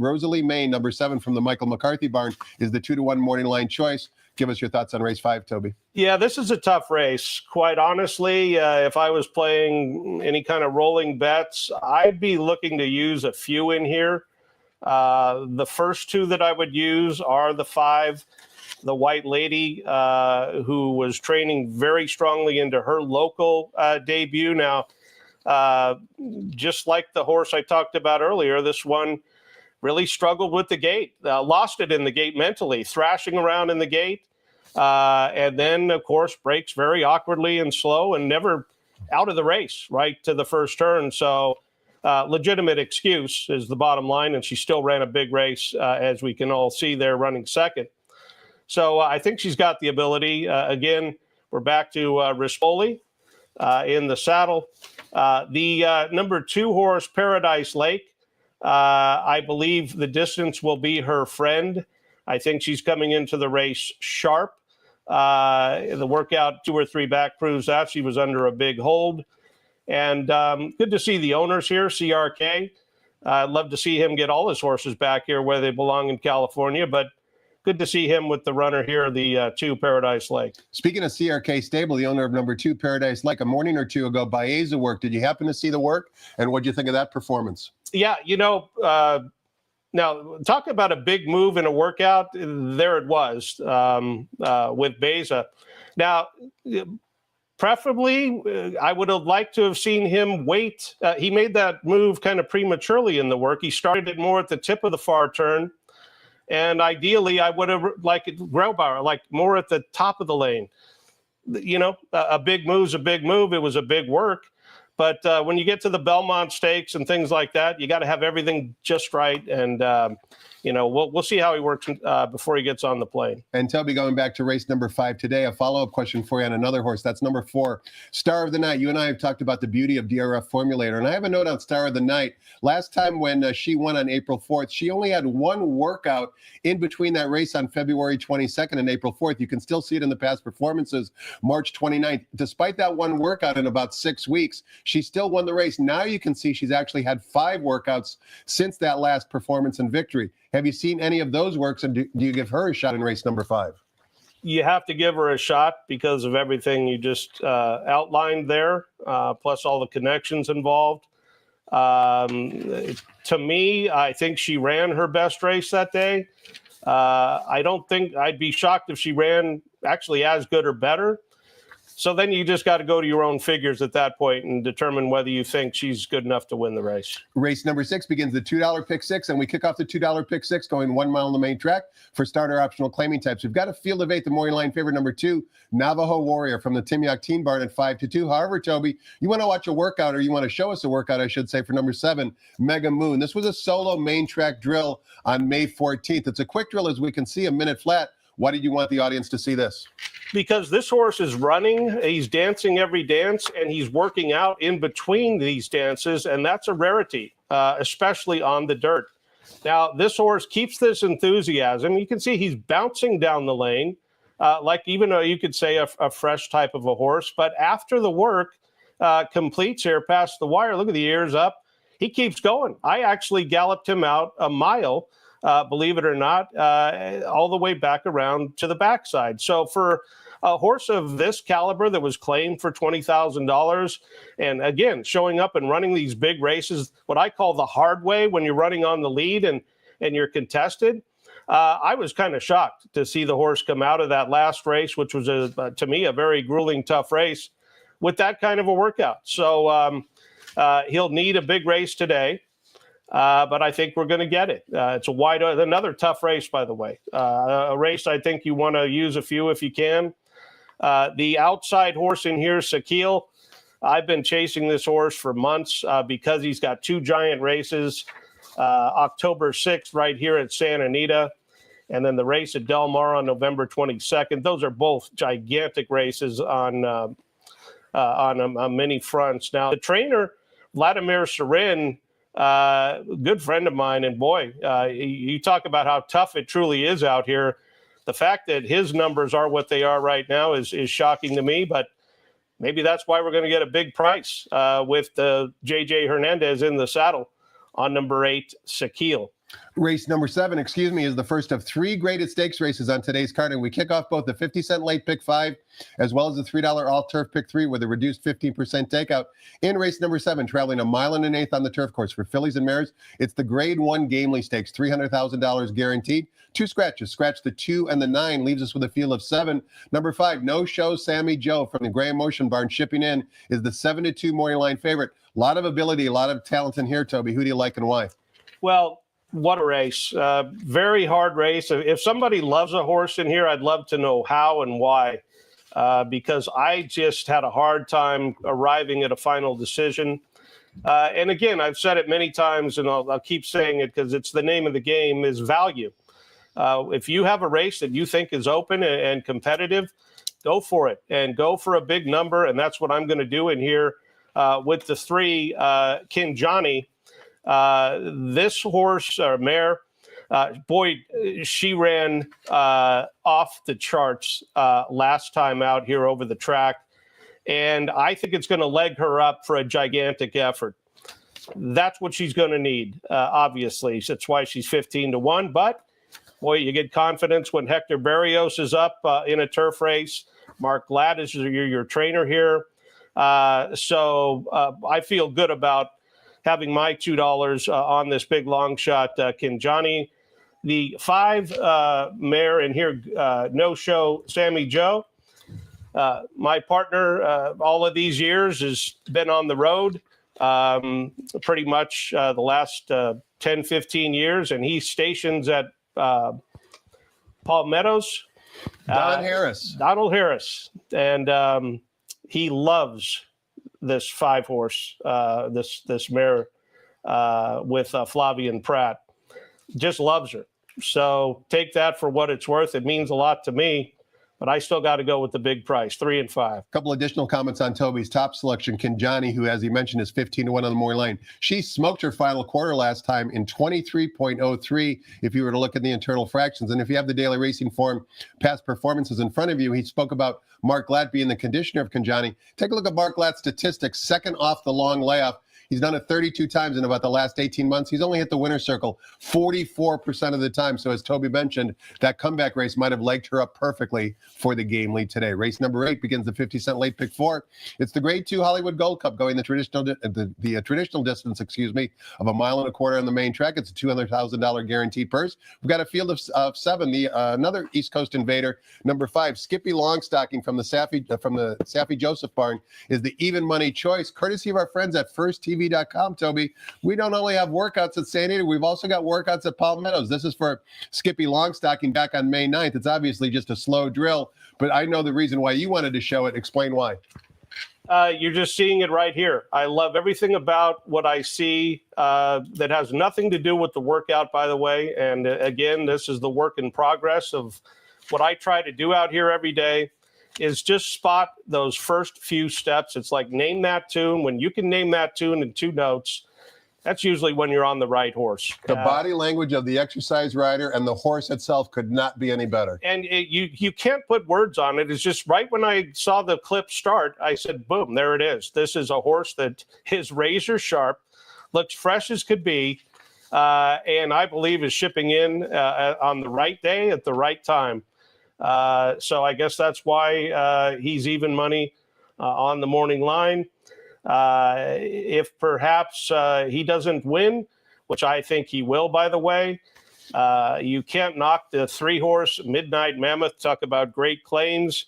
number 7 from the Michael McCarthy barn, is the 2-1 morning line choice. Give us your thoughts on race 5, Toby. Yeah, this is a tough race. Quite honestly, if I was playing any kind of rolling bets, I'd be looking to use a few in here. The first 2 that I would use are the 5, the White Lady, who was training very strongly into her local debut. Now, just like the horse I talked about earlier, this one really struggled with the gate, lost it in the gate mentally, thrashing around in the gate. And then, of course, breaks very awkwardly and slow and never out of the race right to the first turn. So legitimate excuse is the bottom line. And she still ran a big race, as we can all see there, running second. So I think she's got the ability. Again, we're back to Rispoli in the saddle. The number 2 horse, Paradise Lake, I believe the distance will be her friend. I think she's coming into the race sharp. The workout 2 or 3 back proves that she was under a big hold. And good to see the owners here, CRK. I'd love to see him get all his horses back here where they belong in California, but good to see him with the runner here, the 2 Paradise Lake. Speaking of CRK Stable, the owner of number 2 Paradise Lake, a morning or 2 ago, Baeza work. Did you happen to see the work? And what did you think of that performance? Yeah, now talk about a big move in a workout. There it was with Baeza. Now, preferably, I would have liked to have seen him wait. He made that move kind of prematurely in the work. He started it more at the tip of the far turn. And ideally, I would have liked Grubauer, like more at the top of the lane. A big move's a big move. It was a big work. But when you get to the Belmont Stakes and things like that, you got to have everything just right. And, we'll see how he works before he gets on the plane. And Toby, going back to race number 5 today, a follow-up question for you on another horse. That's number 4, Star of the Night. You and I have talked about the beauty of DRF Formulator. And I have a note on Star of the Night. Last time when she won on April 4th, she only had one workout in between that race on February 22nd and April 4th. You can still see it in the past performances, March 29th. Despite that one workout in about 6 weeks, she still won the race. Now you can see she's actually had 5 workouts since that last performance and victory. Have you seen any of those works, and do you give her a shot in race number 5? You have to give her a shot because of everything you just outlined there, plus all the connections involved. To me, I think she ran her best race that day. I don't think I'd be shocked if she ran actually as good or better. So then you just got to go to your own figures at that point and determine whether you think she's good enough to win the race. Race number 6 begins the $2 pick 6, and we kick off the $2 pick 6 going 1 mile on the main track for starter optional claiming types. We've got a field of 8, the morning line favorite number 2, Navajo Warrior from the Timyock Teen Barn at 5-2. However, Toby, you want to watch a workout, or you want to show us a workout, I should say, for number 7, Mega Moon. This was a solo main track drill on May 14th. It's a quick drill, as we can see, a minute flat. Why did you want the audience to see this? Because this horse is running, he's dancing every dance, and he's working out in between these dances, and that's a rarity, especially on the dirt. Now, this horse keeps this enthusiasm. You can see he's bouncing down the lane, like even though you could say a fresh type of a horse. But after the work completes here past the wire, look at the ears up, he keeps going. I actually galloped him out a mile, believe it or not, all the way back around to the backside. So for a horse of this caliber that was claimed for $20,000, and again, showing up and running these big races, what I call the hard way when you're running on the lead and you're contested, I was kind of shocked to see the horse come out of that last race, which was, to me, a very grueling, tough race with that kind of a workout. So he'll need a big race today. But I think we're going to get it. It's another tough race, by the way. A race I think you want to use a few if you can. The outside horse in here, Sakil, I've been chasing this horse for months because he's got 2 giant races, October 6th right here at Santa Anita, and then the race at Del Mar on November 22nd. Those are both gigantic races on many fronts. Now, the trainer, Vladimir Sarin, good friend of mine, and boy, you talk about how tough it truly is out here. The fact that his numbers are what they are right now is shocking to me, but maybe that's why we're going to get a big price with J.J. Hernandez in the saddle on number 8, Sakil. Race number 7, is the first of 3 graded stakes races on today's card, and we kick off both the 50-cent late pick 5 as well as the $3 all-turf pick 3 with a reduced 15% takeout. In race number 7, traveling 1 mile and an eighth on the turf course for fillies and mares, it's the Grade 1 Gamely Stakes, $300,000 guaranteed. 2 scratches, scratch the 2 and the 9, leaves us with a field of 7. Number 5, No Show Sammy Joe from the Graham Motion Barn shipping in is the 7-2 morning line favorite. A lot of ability, a lot of talent in here, Toby. Who do you like and why? Well, what a race. Very hard race. If somebody loves a horse in here, I'd love to know how and why, because I just had a hard time arriving at a final decision. And again, I've said it many times, and I'll keep saying it because it's the name of the game, is value. If you have a race that you think is open and competitive, go for it and go for a big number. And that's what I'm going to do in here with the 3, Kinjani. This horse or mare, boy, she ran off the charts last time out here over the track. And I think it's going to leg her up for a gigantic effort. That's what she's going to need, obviously. That's why she's 15-1. But, boy, you get confidence when Hector Barrios is up in a turf race. Mark Gladd is your trainer here. So I feel good about having my $2 on this big long shot, Kinjani. The 5 mare in here, No Show Sammy Joe. My partner all of these years has been on the road pretty much the last 10, 15 years, and he stations at Palmettos. Donald Harris. And he loves this 5-horse, this mare with Flavien Prat. Just loves her. So take that for what it's worth. It means a lot to me, but I still got to go with the big price, 3 and 5. A couple additional comments on Toby's top selection. Kinjani, who, as he mentioned, is 15-1 on the morning line. She smoked her final quarter last time in 23.03 if you were to look at the internal fractions. And if you have the Daily Racing Form past performances in front of you, he spoke about Mark Glatt being the conditioner of Kinjani. Take a look at Mark Glatt's statistics, second off the long layoff. He's done it 32 times in about the last 18 months. He's only hit the winner's circle 44% of the time. So as Toby mentioned, that comeback race might have legged her up perfectly for the game lead today. Race number 8 begins the 50-cent late pick 4. It's the Grade 2 Hollywood Gold Cup going the traditional distance, of a 1.25 miles on the main track. It's a $200,000 guaranteed purse. We've got a field of 7. Another East Coast invader, number 5, Skippy Longstocking from the Saffie Joseph barn, is the even money choice, courtesy of our friends at FirstTV.com. Toby, we don't only have workouts at Santa Anita, we've also got workouts at Palmettos. This is for Skippy Longstocking back on May 9th. It's obviously just a slow drill, but I know the reason why you wanted to show it. Explain why. You're just seeing it right here. I love everything about what I see that has nothing to do with the workout, by the way. And again, this is the work in progress of what I try to do out here every day. Is just spot those first few steps. It's like name that tune. When you can name that tune in 2 notes, that's usually when you're on the right horse. The body language of the exercise rider and the horse itself could not be any better. And you can't put words on it. It's just right when I saw the clip start, I said, boom, there it is. This is a horse that is razor sharp, looks fresh as could be, and I believe is shipping in on the right day at the right time. So I guess that's why he's even money on the morning line. If perhaps he doesn't win, which I think he will, by the way, you can't knock the 3-horse Midnight Mammoth. Talk about great claims.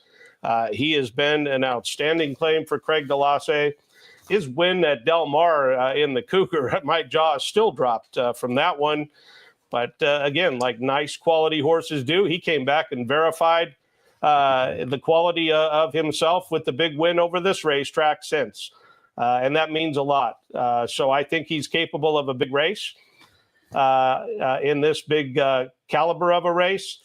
He has been an outstanding claim for Craig Delasse. His win at Del Mar in the Cougar, my jaw still dropped from that one. But again, like nice quality horses do, he came back and verified the quality of himself with the big win over this racetrack since. And that means a lot. So I think he's capable of a big race in this big caliber of a race.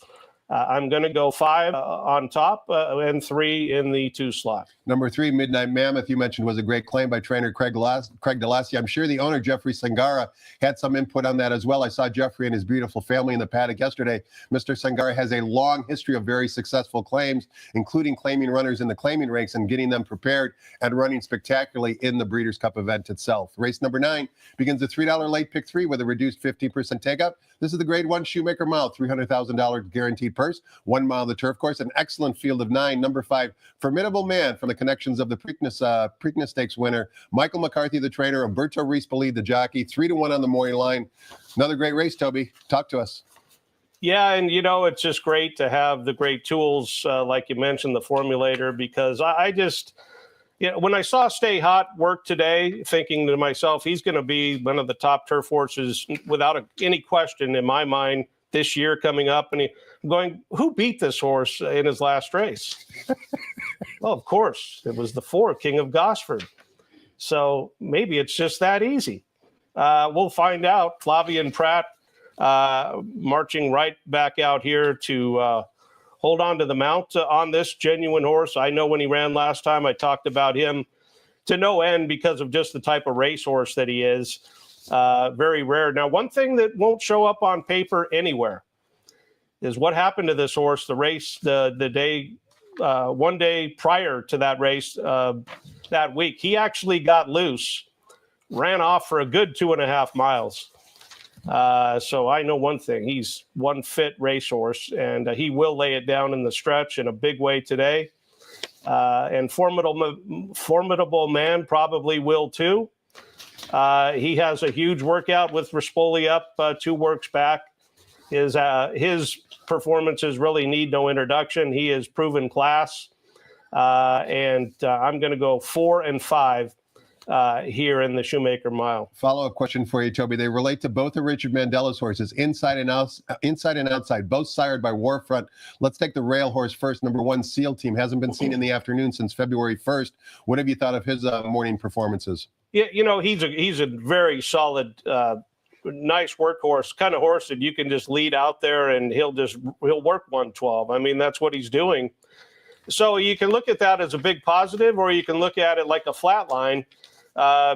I'm going to go 5 on top and 3 in the 2 slot. Number 3, Midnight Mammoth, you mentioned, was a great claim by trainer Craig Delasse. I'm sure the owner, Jeffrey Sangara, had some input on that as well. I saw Jeffrey and his beautiful family in the paddock yesterday. Mr. Sangara has a long history of very successful claims, including claiming runners in the claiming ranks and getting them prepared and running spectacularly in the Breeders' Cup event itself. Race number 9 begins the $3 late pick 3 with a reduced 15% take-up. This is the Grade 1 Shoemaker Mile, $300,000 guaranteed purse, 1 mile of the turf course, an excellent field of 9. Number 5, Formidable Man from the connections of the Preakness Stakes winner, Michael McCarthy, the trainer, Umberto Rispoli, the jockey, 3-1 on the morning line. Another great race, Toby. Talk to us. Yeah, and it's just great to have the great tools, like you mentioned, the formulator, because I just, when I saw Stay Hot work today, thinking to myself, he's going to be one of the top turf horses without any question in my mind this year coming up. And I'm going, who beat this horse in his last race? Well, of course, it was the 4, King of Gosford. So maybe it's just that easy. We'll find out. Flavien Prat marching right back out here to hold on to the mount on this genuine horse. I know when he ran last time, I talked about him to no end because of just the type of racehorse that he is. Very rare. Now, one thing that won't show up on paper anywhere is what happened to this horse, the race, the day, 1 day prior to that race that week. He actually got loose, ran off for a good 2.5 miles. So I know one thing, he's one fit racehorse, and he will lay it down in the stretch in a big way today. And Formidable Man probably will too. He has a huge workout with Rispoli up 2 works back. His performances really need no introduction. He is proven class. And I'm going to go 4 and 5 here in the Shoemaker Mile. Follow-up question for you, Toby. They relate to both of Richard Mandela's horses, inside and outside, both sired by Warfront. Let's take the rail horse first. Number 1, Seal Team, hasn't been seen in the afternoon since February 1st. What have you thought of his morning performances? Yeah, he's a very solid, nice workhorse, kind of horse that you can just lead out there and he'll work 112. I mean, that's what he's doing. So you can look at that as a big positive, or you can look at it like a flat line.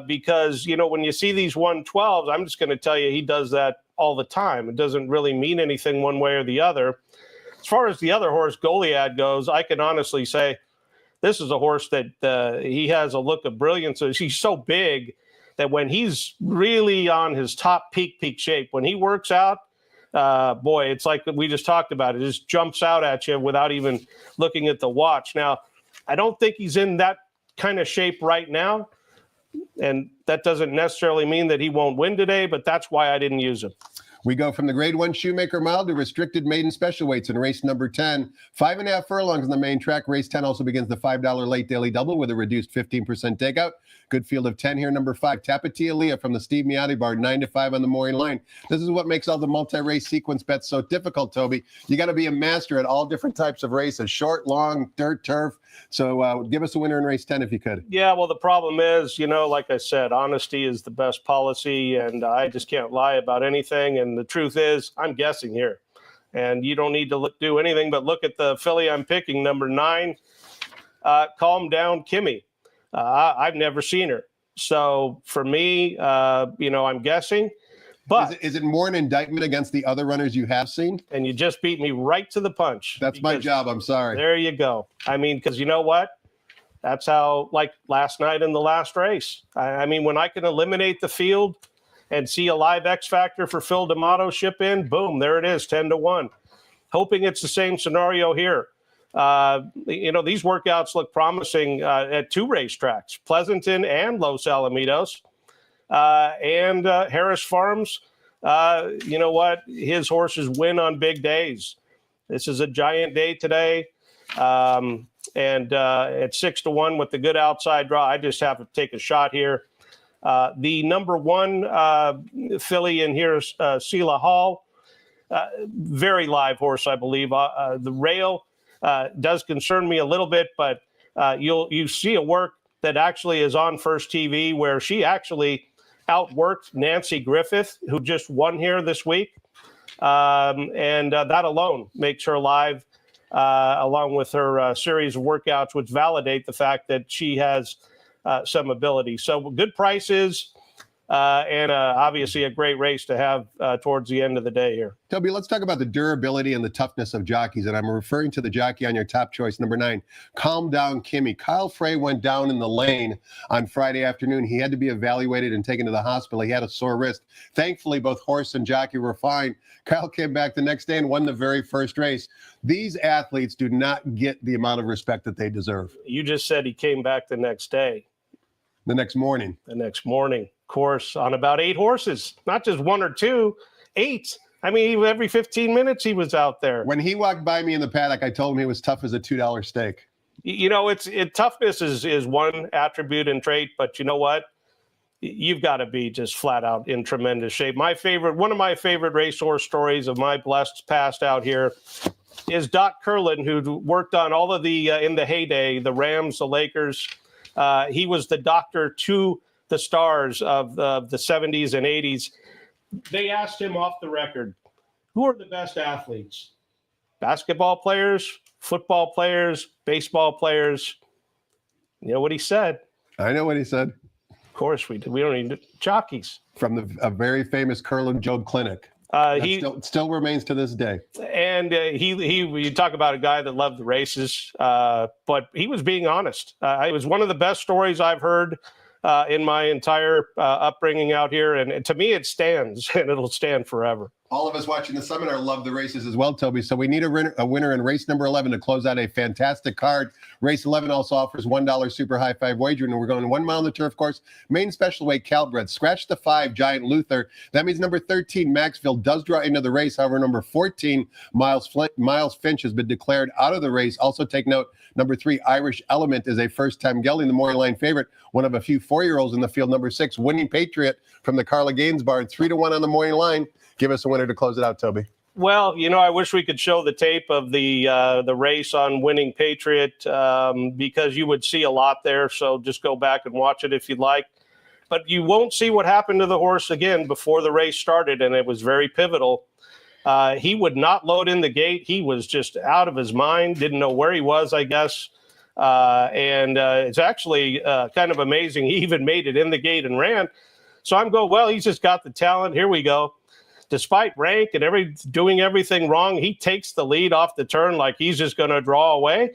Because, when you see these 112s, I'm just going to tell you he does that all the time. It doesn't really mean anything one way or the other. As far as the other horse, Goliad, goes, I can honestly say this is a horse that he has a look of brilliance. He's so big that when he's really on his top peak shape, when he works out, boy, it's like we just talked about. It just jumps out at you without even looking at the watch. Now, I don't think he's in that kind of shape right now. And that doesn't necessarily mean that he won't win today, but that's why I didn't use him. We go from the Grade 1 Shoemaker Mile to restricted maiden special weights in race number 10. 5.5 furlongs on the main track. Race 10 also begins the $5 late daily double with a reduced 15% takeout. Good field of 10 here. Number 5, Tapatia Leah from the Steve Miotti bar, 9-5 on the morning line. This is what makes all the multi-race sequence bets so difficult, Toby. You got to be a master at all different types of races, short, long, dirt, turf. So give us a winner in race 10 if you could. Yeah, well, the problem is, like I said, honesty is the best policy, and I just can't lie about anything. And the truth is, I'm guessing here. And you don't need to do anything but look at the filly I'm picking, number 9, Calm Down Kimmy. I've never seen her. So for me, I'm guessing. But is it more an indictment against the other runners you have seen? And you just beat me right to the punch. That's my job. I'm sorry. There you go. I mean, because you know what? That's how, like last night in the last race. I mean, when I can eliminate the field and see a live X factor for Phil D'Amato ship in, boom, there it is, 10-1. Hoping it's the same scenario here. These workouts look promising at 2 racetracks, Pleasanton and Los Alamitos. And Harris Farms, you know what? His horses win on big days. This is a giant day today. And at 6-1 with the good outside draw, I just have to take a shot here. The number 1 filly in here is Sela Hall. Very live horse, I believe. The rail does concern me a little bit, but you see a work that actually is on First TV where she actually outworked Nancy Griffith, who just won here this week. And that alone makes her live, along with her series of workouts, which validate the fact that she has some ability. So good prices. And obviously a great race to have towards the end of the day here. Toby, let's talk about the durability and the toughness of jockeys. And I'm referring to the jockey on your top choice, number 9, Calm Down Kimmy. Kyle Frey went down in the lane on Friday afternoon. He had to be evaluated and taken to the hospital. He had a sore wrist. Thankfully, both horse and jockey were fine. Kyle came back the next day and won the very first race. These athletes do not get the amount of respect that they deserve. You just said he came back the next day. The next morning. The next morning. Course, on about 8 horses, not just 1 or 2, 8. I mean, every 15 minutes he was out there. When he walked by me in the paddock, I told him he was tough as a $2 steak. Toughness is one attribute and trait, but you know what? You've got to be just flat out in tremendous shape. One of my favorite racehorse stories of my blessed past out here is Doc Curlin, who worked on all of the in the heyday, the Rams, the Lakers. He was the doctor to the stars of the 70s and 80s. They asked him off the record, who are the best athletes? Basketball players, football players, baseball players. You know what he said? I know what he said. Of course we do. We don't need jockeys. From a very famous Curlin Job clinic. He still remains to this day. And you talk about a guy that loved the races, but he was being honest. It was one of the best stories I've heard in my entire upbringing out here. And to me, it stands, and it'll stand forever. All of us watching the seminar love the races as well, Toby. So we need a winner in race number 11 to close out a fantastic card. Race 11 also offers $1 super high five wagering, and we're going 1 mile on the turf course. Main special weight Calbred. Scratch the 5, Giant Luther. That means number 13, Maxville, does draw into the race. However, number 14, Miles Finch, has been declared out of the race. Also take note, number 3, Irish Element, is a first-time gelding, the Maury Line favorite, one of a few 4-year-olds in the field. Number 6, Winning Patriot from the Carla Gaines barn, 3-1 on the Maury Line. Give us a winner to close it out, Toby. Well, I wish we could show the tape of the race on Winning Patriot because you would see a lot there. So just go back and watch it if you'd like. But you won't see what happened to the horse again before the race started, and it was very pivotal. He would not load in the gate. He was just out of his mind, didn't know where he was, I guess. And it's actually kind of amazing. He even made it in the gate and ran. So I'm going, well, he's just got the talent. Here we go. Despite rank and doing everything wrong, he takes the lead off the turn like he's just going to draw away,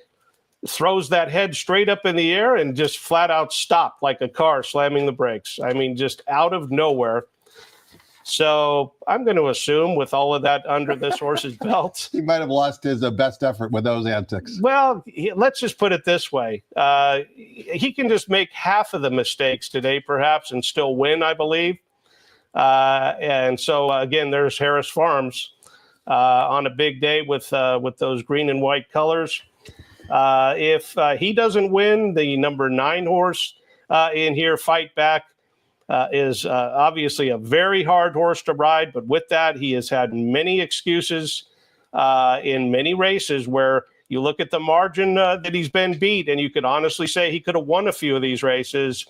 throws that head straight up in the air and just flat out stopped like a car slamming the brakes. I mean, just out of nowhere. So I'm going to assume with all of that under this horse's belt, he might have lost his best effort with those antics. Well, let's just put it this way. He can just make half of the mistakes today, perhaps, and still win, I believe. And so, again, there's Harris Farms on a big day with those green and white colors. If he doesn't win, the number 9 horse in here, Fight Back, is obviously a very hard horse to ride. But with that, he has had many excuses in many races where you look at the margin that he's been beat, and you could honestly say he could have won a few of these races.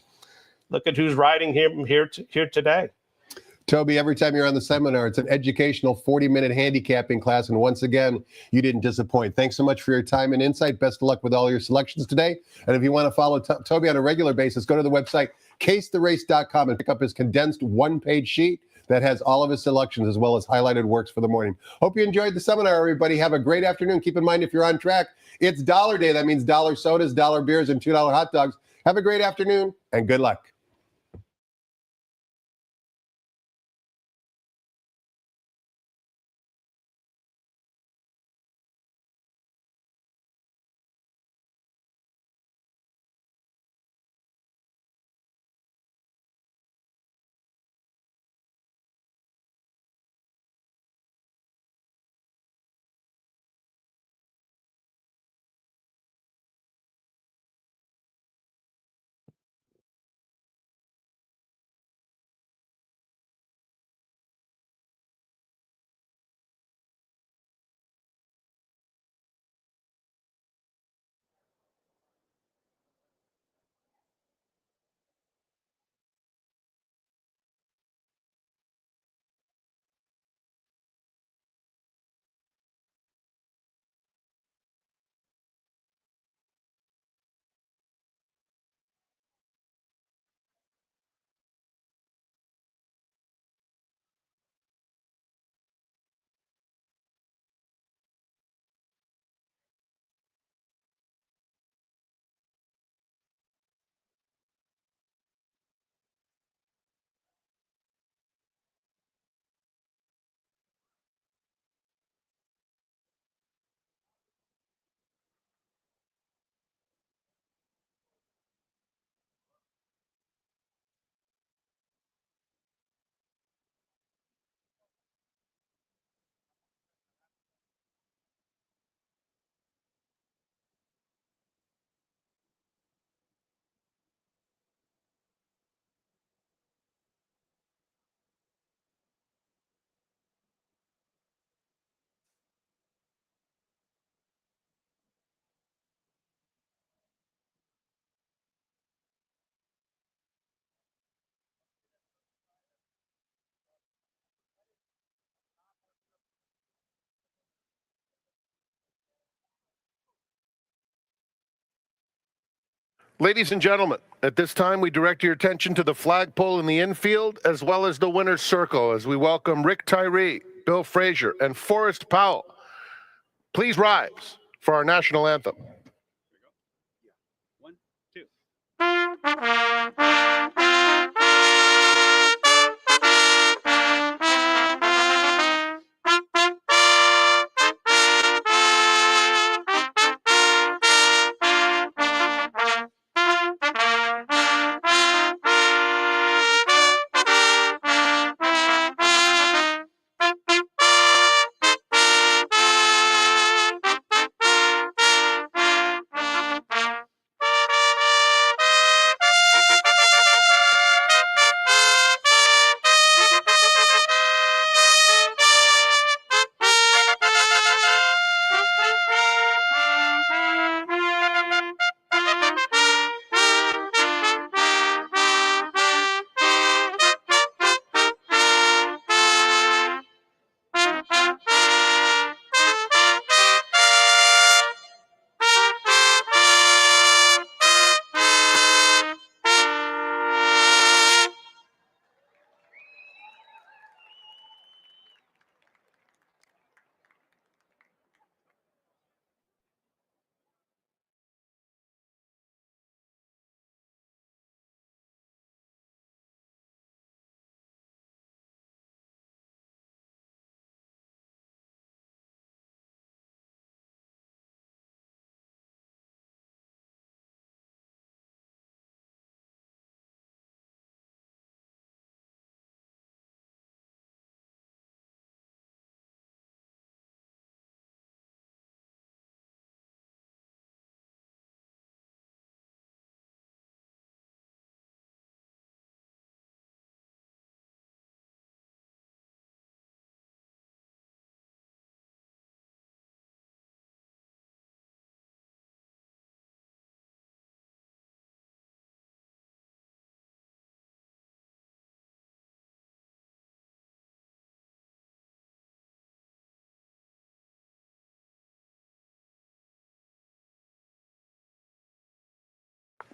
Look at who's riding him here today. Toby, every time you're on the seminar, it's an educational 40-minute handicapping class. And once again, you didn't disappoint. Thanks so much for your time and insight. Best of luck with all your selections today. And if you want to follow Toby on a regular basis, go to the website, casetherace.com, and pick up his condensed one-page sheet that has all of his selections as well as highlighted works for the morning. Hope you enjoyed the seminar, everybody. Have a great afternoon. Keep in mind, if you're on track, it's Dollar Day. That means dollar sodas, dollar beers, and $2 hot dogs. Have a great afternoon and good luck. Ladies and gentlemen, at this time, we direct your attention to the flagpole in the infield, as well as the winner's circle, as we welcome Rick Tyree, Bill Frazier, and Forrest Powell. Please rise for our national anthem. One, two.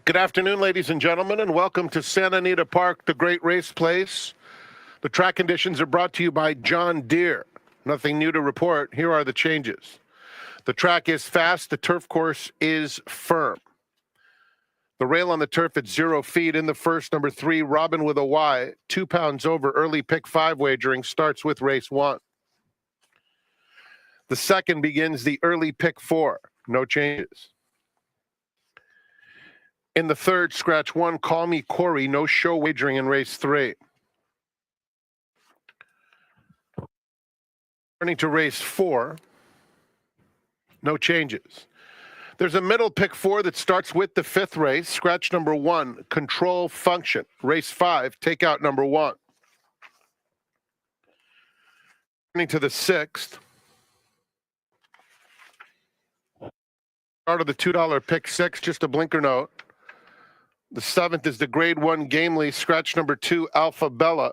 Good afternoon, ladies and gentlemen, and welcome to Santa Anita Park, the great race place. The track conditions are brought to you by John Deere. Nothing new to report. Here are the changes. The track is fast. The turf course is firm. The rail on the turf at 0 feet in the first. Number 3, Robin with a Y, 2 pounds over. Early pick 5 wagering starts with race 1. The second begins the early pick 4. No changes. In the third, scratch 1, Call Me Corey. No show wagering in race 3. Turning to race 4. No changes. There's a middle pick 4 that starts with the 5th race. Scratch number 1, Control Function. Race 5, take out number 1. Turning to the 6th. Start of the $2 pick 6, just a blinker note. The 7th is the grade 1 Gamely. Scratch number 2, Alpha Bella.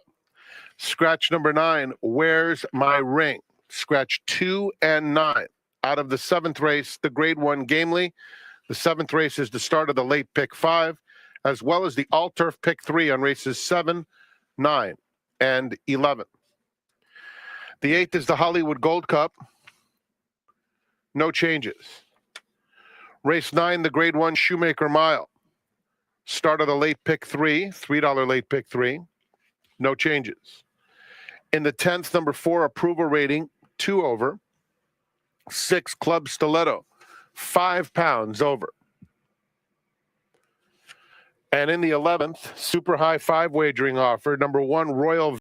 Scratch number 9, Where's My Ring? Scratch 2 and 9. Out of the 7th race, the grade 1 Gamely. The 7th race is the start of the late pick 5, as well as the all-turf pick 3 on races 7, 9, and 11. The 8th is the Hollywood Gold Cup. No changes. Race 9, the grade 1 Shoemaker Mile. Start of the late pick 3, $3 late pick 3. No changes. In the 10th, number 4, Approval Rating, 2 over. 6, Club Stiletto, 5 pounds over. And in the 11th, super high 5 wagering offer, number 1, Royal